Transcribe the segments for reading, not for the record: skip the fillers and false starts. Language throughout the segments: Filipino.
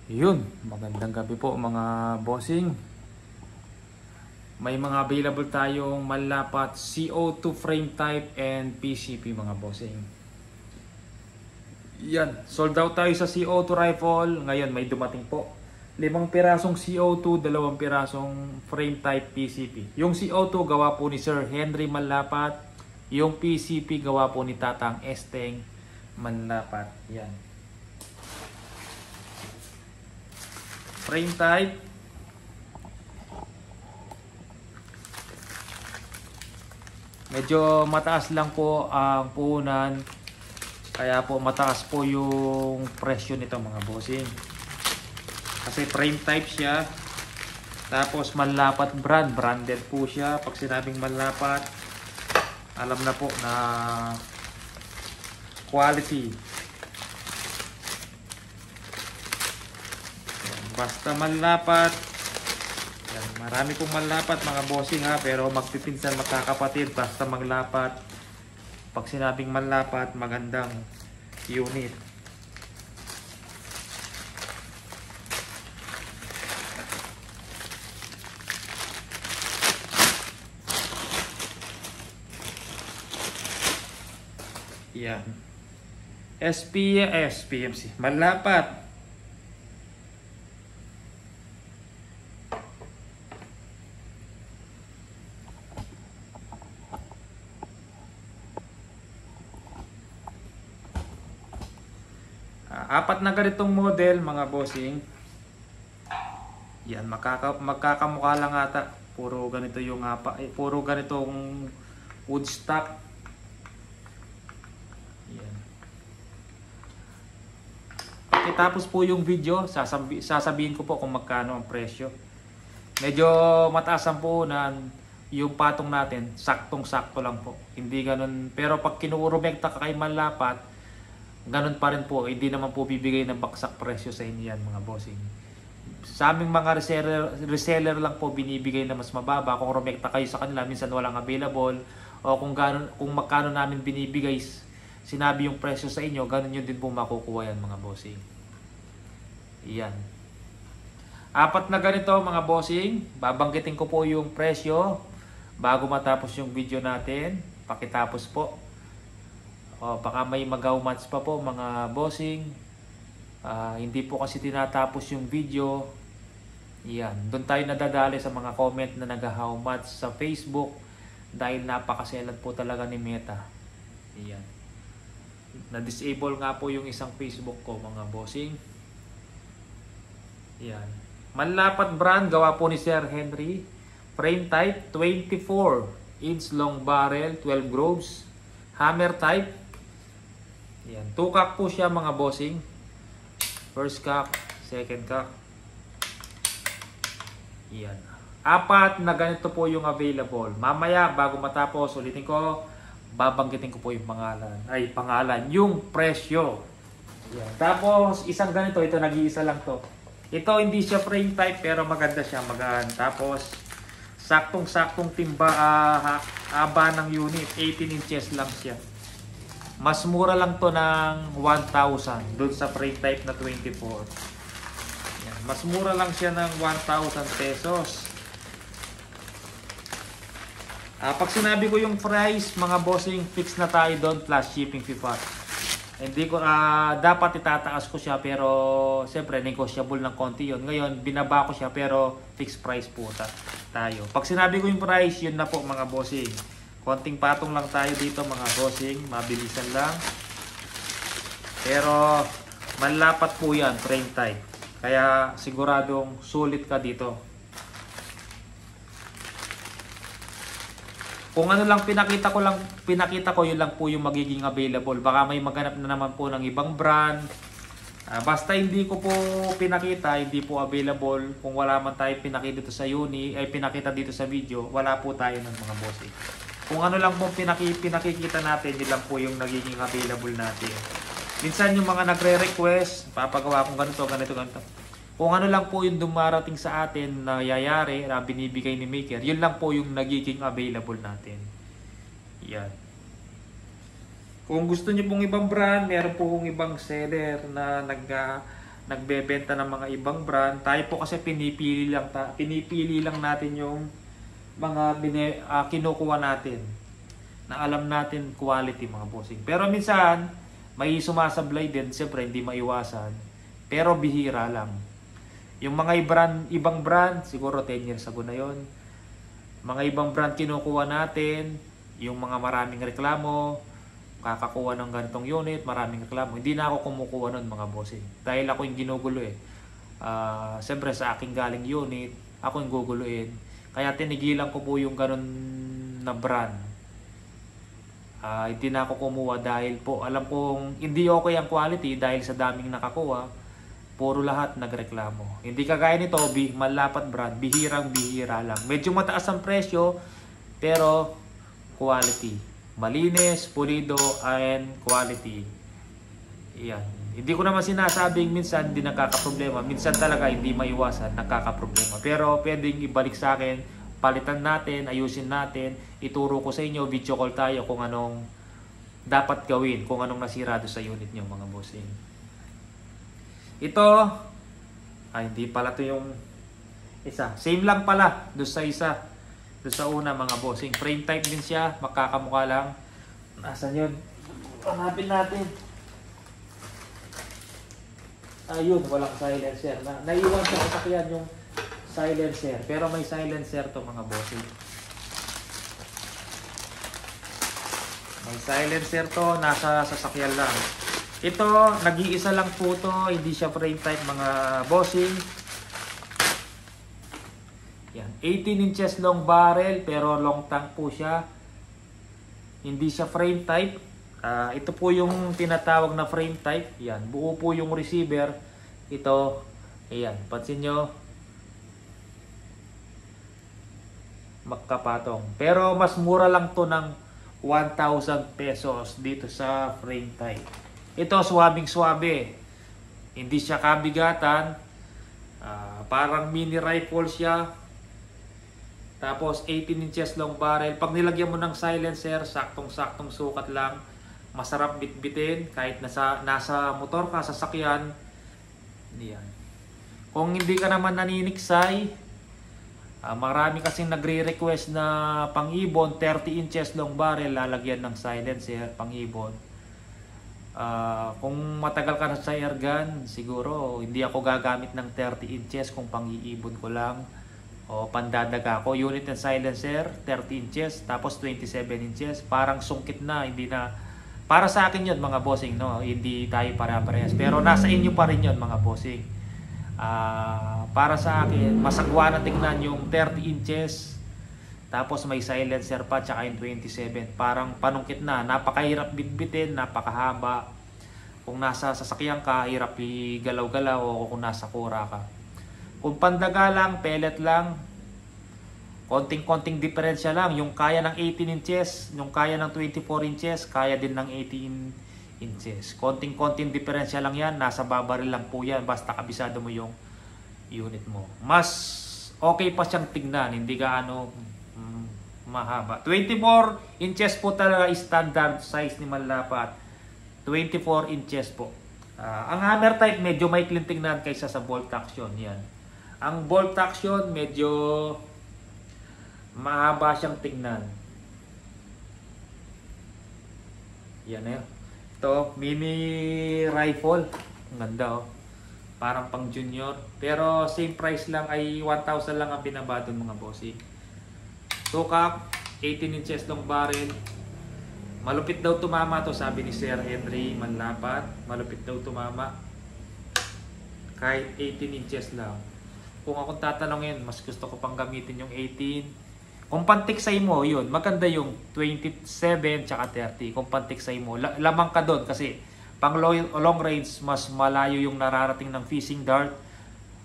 Yun, magandang gabi po mga bossing. May mga available tayong malapat CO2 frame type and PCP mga bossing. Yan, sold out tayo sa CO2 rifle. Ngayon may dumating po 5 pirasong CO2, 2 pirasong frame type PCP. Yung CO2 gawa po ni Sir Henry Malapat. Yung PCP gawa po ni Tatang Esteng Malapat. Yan. Frame type. Medyo mataas lang po ang puhunan. Kaya po mataas po yung presyo nito mga bossing. Kasi frame type siya. Tapos Malapat brand. Branded po siya. Pag sinabing Malapat, alam na po na quality. Basta Malapat. Yan, marami pong Malapat mga bossing ha. Pero magpipinsan magkakapatid. Basta Malapat. Pag sinabing Malapat, magandang unit. Yan. SPMC. Malapat. Apat na ganitong model mga bossing. Yan, magkakamukha lang ata. Puro ganito yung puro ganitong wood stock. Yan. Pagkatapos po yung video, sasabihin ko po kung magkano ang presyo. Medyo mataas ang puhunan. Yung patong natin, saktong-sakto lang po. Hindi ganun. Pero pag kinuurumekta ka kay Malapat, ganun pa rin po, hindi naman po bibigay ng baksak presyo sa inyo yan mga bossing. Sa aming mga reseller lang po binibigay na mas mababa. Kung rumekta kayo sa kanila, minsan walang available. O kung magkano namin binibigay, sinabi yung presyo sa inyo, ganun yun din po makukuha yan mga bossing. Yan. Apat na ganito mga bossing. Babanggitin ko po yung presyo bago matapos yung video natin. Pakitapos po. O, baka may magaw months pa po mga bossing. Hindi po kasi tinatapos yung video. Yan. Doon tayo nadadali sa mga comment na nag-how much sa Facebook. Dahil napakaselan po talaga ni Meta. Yan. Na-disable nga po yung isang Facebook ko mga bossing. Yan. Malapat brand. Gawa po ni Sir Henry. Frame type 24 inch long barrel 12 groves. Hammer type. Yan. 2 cock po siya mga bossing. First cock, second cock. Yan. Apat na ganito po yung available. Mamaya bago matapos, ulitin ko, babanggitin ko po yung pangalan. Yung presyo. Yan. Tapos isang ganito, ito nag-iisa lang to. Ito hindi siya frame type pero maganda siya, magaan. Tapos saktong-saktong timba haba ng unit, 18 inches lang siya. Mas mura lang to ng 1,000 doon sa frame type na 24. Yan. Mas mura lang siya ng 1,000 pesos. Pag sinabi ko yung price, mga bossing, fix na tayo doon plus shipping fee pa. Hindi ko dapat itataas ko siya pero siyempre negotiable ng konti yon. Ngayon binaba ko siya pero fixed price po tayo. Pag sinabi ko yung price, yun na po mga bossing. Konting patong lang tayo dito mga bossing, mabilisan lang. Pero Malapat po yan, frame type. Kaya siguradong sulit ka dito. Kung ano lang pinakita ko, yun lang po yung magiging available. Baka may maghanap na naman po ng ibang brand. Basta hindi ko po pinakita, hindi po available. Kung wala man tayo pinakita dito sa pinakita dito sa video, wala po tayo ng mga bossing. Kung ano lang po pinakikita natin, yun lang po yung nagiging available natin. Minsan yung mga nagre-request, papagawa kong ganito. Kung ano lang po yung dumarating sa atin na yayari na binibigay ni Maker, yun lang po yung nagiging available natin. Yan. Kung gusto niyo pong ibang brand, meron po kong ibang seller na nagbebenta ng mga ibang brand. Tayo po kasi pinipili lang natin yung mga kinukuha natin na alam natin quality, mga bossing. Pero minsan may sumasablay din, siyempre hindi maiwasan, pero bihira lang. Yung mga ibang brand siguro 10 years ago na yon. Mga ibang brand kinukuha natin, yung mga maraming reklamo, kakakuha ng ganitong unit, maraming reklamo. Hindi na ako kumukuha nun, mga bossing. Dahil ako yung ginugulo eh. Siyempre sa aking galing unit, ako yung guguluin. Kaya tinigilan ko po yung ganun na brand. Hindi na ako kumuha dahil po alam kong hindi okay ang quality dahil sa daming nakakuha. Puro lahat nagreklamo. Hindi kagaya nito, malapat brand, bihirang-bihira lang. Medyo mataas ang presyo, pero quality. Malinis, pulido, and quality. Yan. Hindi ko naman sinasabing minsan hindi nakakaproblema. Minsan talaga hindi maiwasan, nakakaproblema. Pero pwedeng ibalik sa akin, palitan natin, ayusin natin, ituro ko sa inyo, video call tayo kung anong dapat gawin, kung anong nasira doon sa unit nyo, mga bossing. Ito, hindi pala to yung isa. Same lang pala doon sa isa. Doon sa una, mga bossing. Frame type din siya, magkakamukha lang. Nasaan yun? Hanapin natin. Ayun, walang silencer. Naiwan sa sasakyan yung silencer. Pero may silencer to, mga bossing. May silencer to, nasa sasakyan lang. Ito, nag-iisa lang po to, hindi siya frame type, mga bossing. Yan, 18 inches long barrel pero long tank po siya. Hindi siya frame type. Ito po yung tinatawag na frame type. Yan, buo po yung receiver. Ito, ayan, pansin nyo. Magkapatong. Pero mas mura lang to ng 1,000 pesos dito sa frame type. Ito, swabing-swabe. Hindi siya kabigatan. Parang mini rifle siya. Tapos 18 inches long barrel. Pag nilagyan mo ng silencer, saktong-saktong sukat lang. Masarap bitbitin kahit nasa motor ka, sasakyan. Yan. Kung hindi ka naman naniniksay, marami kasing nagre-request na pang-ibon, 30 inches long barrel, lalagyan ng silencer, pang-ibon. Kung matagal ka na sa airgun, siguro hindi ako gagamit ng 30 inches kung pang-iibon ko lang o pandadaga ko. Unit and silencer 30 inches tapos 27 inches, parang sungkit na, hindi na para sa akin yun, mga bossing, no? Hindi tayo para-parehas, pero nasa inyo pa rin yun, mga bossing. Para sa akin, masagwa na tingnan yung 30 inches tapos may silencer pa, tsaka yung 27. Parang panungkit na. Napakahirap bitbitin, napakahaba. Kung nasa sasakyan ka, hirap igalaw-galaw, o kung nasa kura ka. Kung pandaga lang, pellet lang, konting-konting diferensya lang. Yung kaya ng 18 inches, yung kaya ng 24 inches, kaya din ng 18 inches. Konting-konting diferensya lang yan. Nasa babaril lang po yan. Basta kabisado mo yung unit mo. Mas okay pa siyang tignan. Hindi gaano mahaba. 24 inches po talaga standard size ni Manlapat. 24 inches po. Ang hammer type medyo may tingnan kaysa sa bolt action. Yan. Ang bolt action medyo mahaba siyang tingnan. Yan eh. Ito, mini rifle. Ang ganda oh. Parang pang junior. Pero same price lang, ay 1,000 lang ang binaba doon, mga bossing. Tukak, 18 inches long barrel. Malupit daw tumama to, sabi ni Sir Henry Manlapat. Malupit daw tumama. Kahit 18 inches lang. Kung akong tatanungin, mas gusto ko pang gamitin yung 18. Kung pantiksay mo, yun, maganda yung 27 tsaka 30. Kung pantiksay mo, lamang ka doon kasi pang long range, mas malayo yung nararating ng fishing dart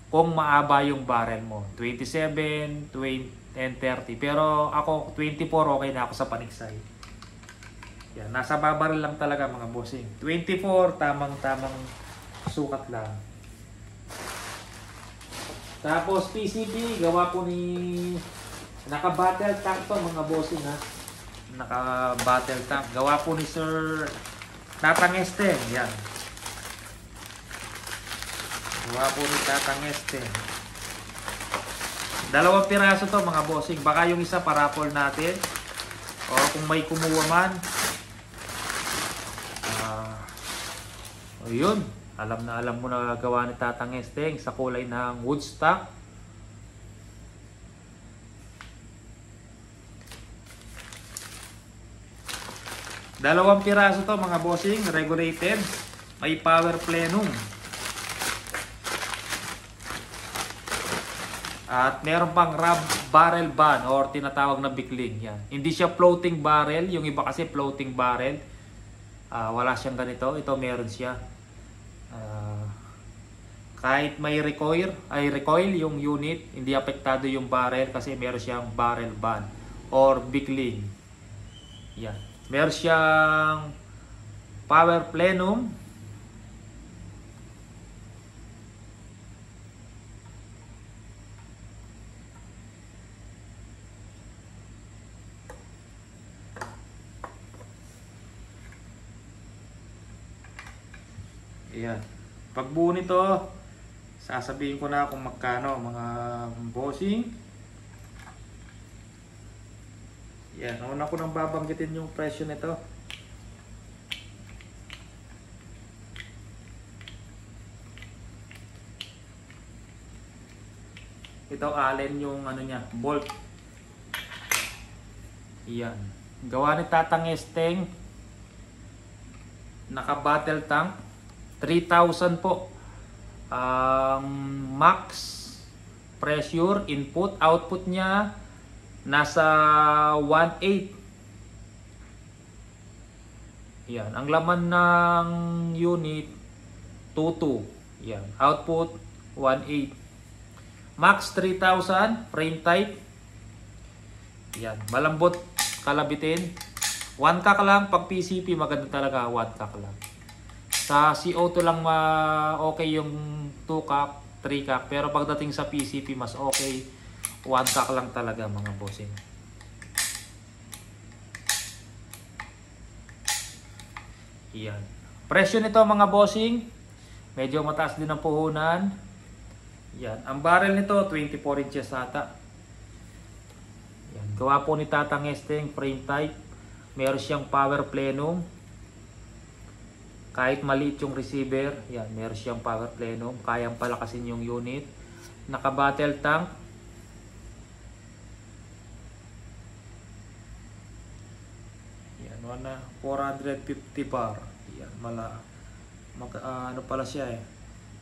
kung maaba yung barrel mo. 27, 20, and 30. Pero ako 24, okay na ako sa paniksay. Yan, nasa babaril lang talaga, mga bossing. 24, tamang sukat lang. Tapos PCP, gawa po ni naka-battle tank to, mga bossing, ha. Naka-battle tank. Gawa po ni Sir Natang Este. Yan. Gawa po ni Tatang Este. Dalawang piraso to mga bossing. Baka yung isa parapol natin. O kung may kumuha man. O yun. Alam na alam mo na gawa ni Tatang Este sa kulay ng Woodstock. Dalawang piraso to mga bossing. Regulated. May power plenum. At meron pang barrel ban or tinatawag na bikling. Yan. Hindi siya floating barrel. Yung iba kasi floating barrel. Wala siyang ganito. Ito meron siya. Kahit may recoil yung unit, hindi apektado yung barrel kasi meron siyang barrel ban or bikling. Yan. Meron siyang power plenum. Ayan. Pagbuo nito, sasabihin ko na kung magkano mga bossing. Yan. Una ko nang babanggitin yung presyo nito. Ito Allen yung ano niya, bolt. Yan. Gawa ni Tatang Esteng. Naka battle tank. 3,000 po ang max pressure, input, output niya nasa 1.8. Yan, ang laman ng unit 2.2. Yan, output 1.8. Max 3,000, frame type. Yan, malambot kalabitin. 1 cock lang, pag PCP maganda talaga 1 cock lang. Sa CO2 lang okay yung 2 cock, 3 cock. Pero pagdating sa PCP mas okay 1 cock lang talaga mga bossing. Yan. Presyo nito mga bossing, medyo mataas din ang puhunan. Yan. Ang barrel nito 24 inches ata. Yan. Gawa po ni Tatang Esteng, frame type. Meron siyang power plenum. Kahit maliit yung receiver, yan, meron siyang power plenum, kayang palakasin yung unit. Naka battle tank. Yan, 450 bar. Yan, ano pala siya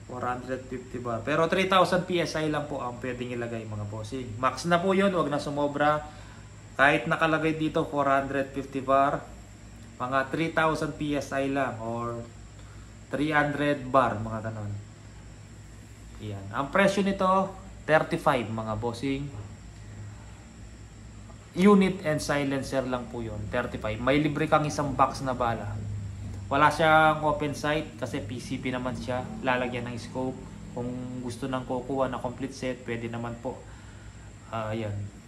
450 bar. Pero 3,000 PSI lang po ang pwedeng ilagay mga bossing. Max na po yun, wag na sumobra. Kahit nakalagay dito 450 bar. Mga 3,000 PSI lang or 300 bar, mga ganon. Yan. Ang presyo nito, 35 mga bossing. Unit and silencer lang po yun, 35. May libre kang isang box na bala. Wala siyang open sight kasi PCP naman siya. Lalagyan ng scope. Kung gusto nang kukuha na complete set, pwede naman po. Yan.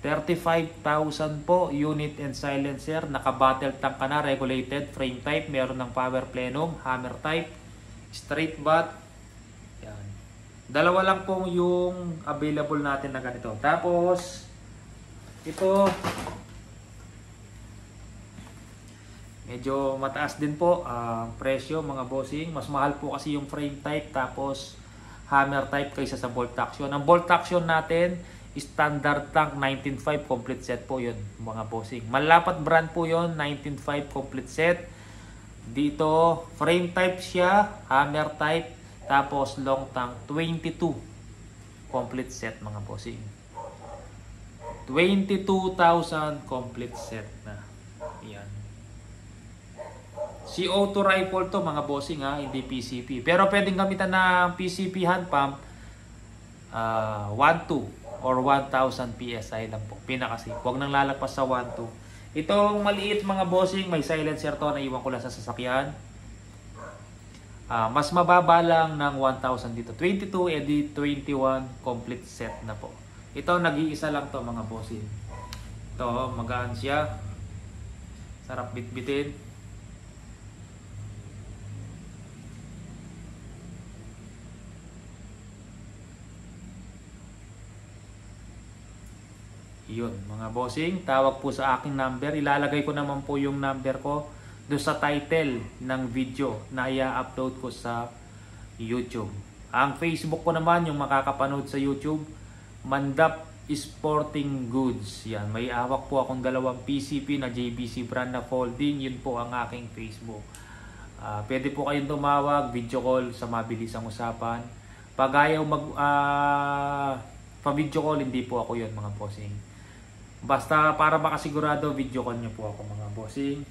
35,000 po, unit and silencer, naka battle tank ka na, regulated, frame type, meron ng power plenum, hammer type, straight butt. Yan. Dalawa lang pong yung available natin na ganito. Tapos, ito, medyo mataas din po ang presyo mga bossing. Mas mahal po kasi yung frame type, tapos hammer type kaysa sa bolt action. Ang bolt action natin, standard tank 19.5 complete set po yun mga bossing. Malapat brand po yun, 19.5 complete set. Dito frame type siya, hammer type, tapos long tank 22 complete set mga bossing. 22,000 complete set na. Yan. CO2 rifle to mga bossing ha, hindi PCP. Pero pwedeng gamitan ng PCP hand pump 1.2 or 1,000 PSI lang po. Pinaka-safe. Huwag nang lalagpas sa 1.2. Itong maliit mga bossing, may silencer to na iwan ko lang sa sasakyan. Mas mababa lang ng 1,000 dito. 22 edi 21 complete set na po. Ito nag-iisa lang to mga bossing. Ito magaan siya. Sarap bitbitin. Yun, mga bossing, tawag po sa aking number. Ilalagay ko naman po yung number ko doon sa title ng video na i-upload ko sa YouTube. Ang Facebook ko naman, yung makakapanood sa YouTube, Mandap Sporting Goods. Yan, may hawak po akong dalawang PCP na JBC brand na folding. Yun po ang aking Facebook. Pwede po kayong tumawag, video call sa mabilisang usapan. Pag ayaw pa-video call, hindi po ako yun mga bossing. Basta para makasigurado, video call nyo po ako mga bossing.